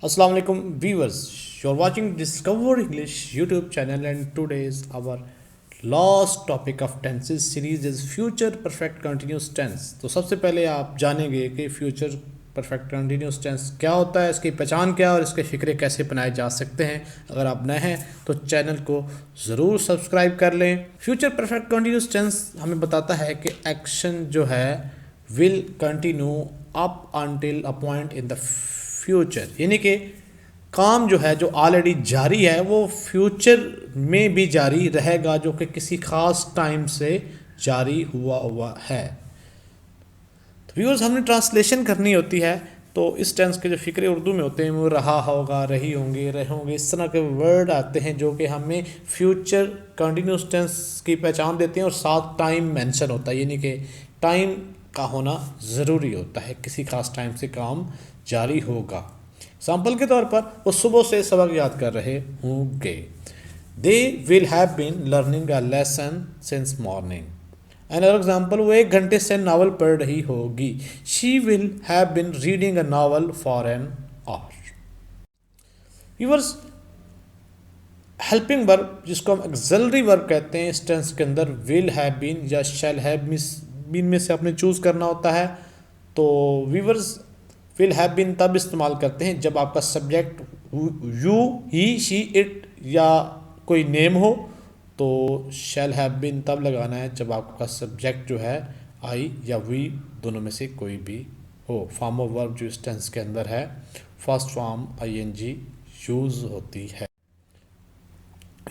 Assalamu alaikum viewers. You're watching Discover English YouTube channel and today's our last topic of tenses series is future perfect continuous tense. तो सबसे पहले आप जानेंगे कि future perfect continuous tense क्या होता है, इसकी पहचान क्या है और इसके फ़िक्रे कैसे बनाए जा सकते हैं। अगर आप नए हैं तो चैनल को ज़रूर सब्सक्राइब कर लें। फ्यूचर परफेक्ट कंटिन्यूस टेंस हमें बताता है कि एक्शन जो है will continue up until a point in the future, यानी कि काम जो है जो ऑलरेडी जारी है वो फ्यूचर में भी जारी रहेगा, जो कि किसी खास टाइम से जारी हुआ है। तो व्यूअर्स, हमने ट्रांसलेशन करनी होती है तो इस टेंस के जो फ़िक्रे उर्दू में होते हैं वो रहा होगा, रही होंगे, रहे होंगे, इस तरह के वर्ड आते हैं जो कि हमें फ्यूचर कंटिन्यूस टेंस की पहचान देते हैं और साथ टाइम मेंशन होता है, यानी कि टाइम का होना ज़रूरी होता है, किसी खास टाइम से काम जारी होगा। एग्जाम्पल के तौर पर वो सुबह से सबक याद कर रहे होंगे। They will have been learning a lesson since morning. Another example, वो 1 घंटे से नावल पढ़ रही होगी। She will have been reading a novel for an hour. Viewers, helping verb जिसको हम एक्सलरी वर्ब कहते हैं, इस टेंस के अंदर विल हैव बीन या शैल हैव बीन में से आपने चूज़ करना होता है। तो व्यूअर्स, विल हैव बीन तब इस्तेमाल करते हैं जब आपका subject you, he, she, it या कोई नेम हो। तो शैल हैव बीन तब लगाना है जब आपका सब्जेक्ट जो है आई या वी दोनों में से कोई भी हो। फॉर्म ऑफ वर्ब जो इस टेंस के अंदर है, फर्स्ट फॉर्म आईएनजी यूज होती है।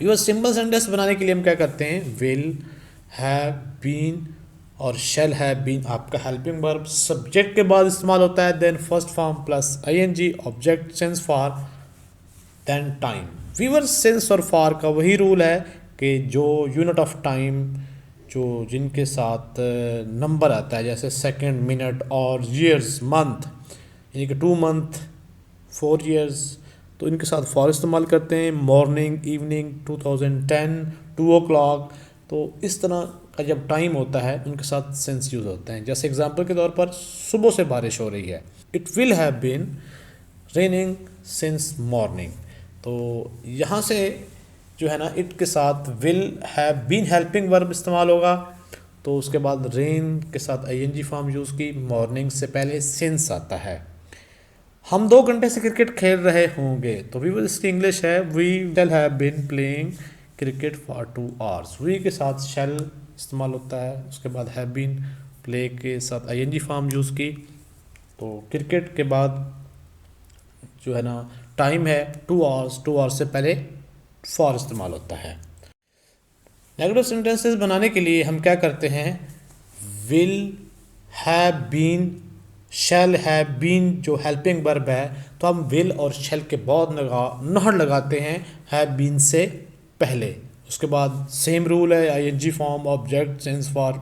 ये सिंपल सेंटेंस बनाने के लिए हम क्या करते हैं, विल हैव बीन और शेल हैव बीन आपका हेल्पिंग वर्ब सब्जेक्ट के बाद इस्तेमाल होता है, then first form plus ING object since for then time. वीवर सिंस और फॉर का वही रूल है कि जो यूनिट ऑफ टाइम जो जिनके साथ नंबर आता है, जैसे सेकंड, मिनट और ईयर्स, मंथ, यानी कि 2 मंथ, 4 ईयर्स, तो इनके साथ फॉर इस्तेमाल करते हैं। मॉर्निंग, इवनिंग, 2010, 2 o'clock, तो इस तरह का जब टाइम होता है उनके साथ सिंस यूज़ होते हैं। जैसे एग्जांपल के तौर पर सुबह से बारिश हो रही है, it will have been raining since morning. तो यहाँ से जो है ना, इट के साथ will have been helping verb इस्तेमाल होगा, तो उसके बाद रेन के साथ आईएनजी फॉर्म यूज़ की, मॉर्निंग से पहले सिंस आता है। हम 2 घंटे से क्रिकेट खेल रहे होंगे, तो वी इसकी इंग्लिश है we shall have been playing cricket for 2 hours। We के साथ शैल इस्तेमाल होता है, उसके बाद हैव बीन, प्ले के साथ आईएनजी फॉर्म यूज़ की, तो क्रिकेट के बाद जो है ना टाइम है 2 hours, 2 hours से पहले फॉर इस्तेमाल होता है। नेगेटिव सेंटेंसेस बनाने के लिए हम क्या करते हैं, will have been, shall have been जो हेल्पिंग वर्ब है, तो हम विल और शैल के बाद नहर लगाते हैं हैव बीन से पहले। उसके बाद सेम रूल है, ING form object since for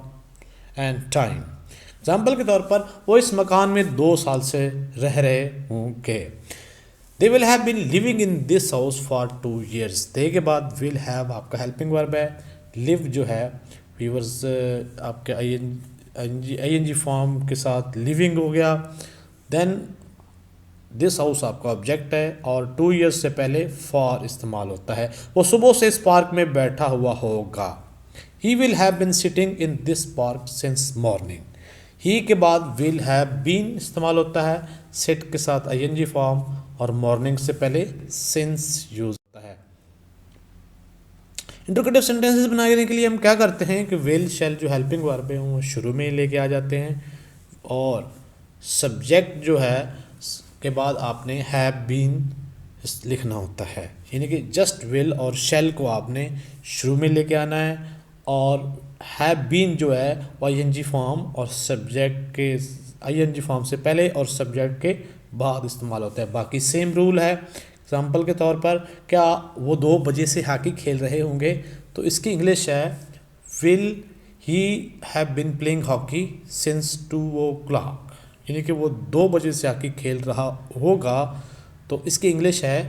and time. Example के तौर पर वो इस मकान में 2 साल से रह रहे होंगे। They will have been living in this house for 2 years। They के बाद विल हैव आपका हेल्पिंग वर्ब है, लिव जो है व्यूअर्स आपके आईएनजी फॉर्म के साथ लिविंग हो गया, देन दिस हाउस आपका ऑब्जेक्ट है और 2 years से पहले फॉर इस्तेमाल होता है। वो सुबह से इस पार्क में बैठा हुआ होगा। He will have been sitting in this park since morning. He के बाद विल हैव बीन इस्तेमाल होता है, सिट के साथ आईएनजी फॉर्म और मॉर्निंग से पहले सिंस यूज होता है। इंट्रोगेटिव सेंटेंसेस बनाने के लिए हम क्या करते हैं कि विल शैल जो हेल्पिंग वर्ब है वो शुरू में लेके आ जाते हैं और सब्जेक्ट जो है के बाद आपने हैव बीन लिखना होता है, यानी कि जस्ट विल और शैल को आपने शुरू में लेके आना है और हैव बीन जो है वो आईएनजी फॉर्म और सब्जेक्ट के आईएनजी फॉर्म से पहले और सब्जेक्ट के बाद इस्तेमाल होता है। बाकी सेम रूल है। एग्जाम्पल के तौर पर, क्या वो 2 बजे से हॉकी खेल रहे होंगे, तो इसकी इंग्लिश है will he have been playing hockey since 2 o'clock, यानी कि वो 2 बजे से हॉकी खेल रहा होगा, तो इसकी इंग्लिश है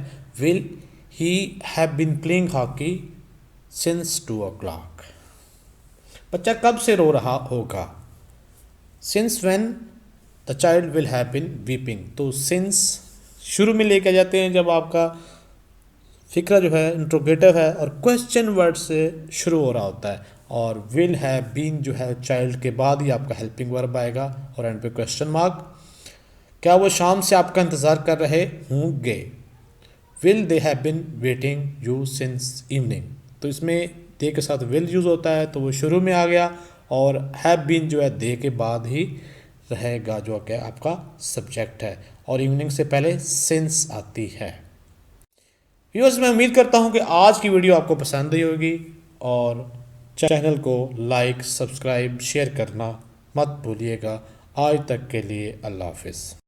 will he have been playing hockey since 2 o'clock। बच्चा कब से रो रहा होगा, since when the child will have been weeping, तो सिंस शुरू में लेके जाते हैं जब आपका फिक्रा जो है इंट्रोगेटिव है और क्वेश्चन वर्ड से शुरू हो रहा होता है, और विल हैव बीन जो है चाइल्ड के बाद ही आपका हेल्पिंग वर्ब आएगा और एंड पे क्वेश्चन मार्क। क्या वो शाम से आपका इंतज़ार कर रहे होंगे? Will they have been waiting you since evening. तो इसमें दे के साथ विल यूज़ होता है तो वो शुरू में आ गया, और हैव बीन जो है दे के बाद ही रहेगा जो कि आपका सब्जेक्ट है, और इवनिंग से पहले सिंस आती है। व्यूअर्स, मैं उम्मीद करता हूँ कि आज की वीडियो आपको पसंद आई होगी, और चैनल को लाइक सब्सक्राइब शेयर करना मत भूलिएगा। आज तक के लिए अल्लाह हाफिज़।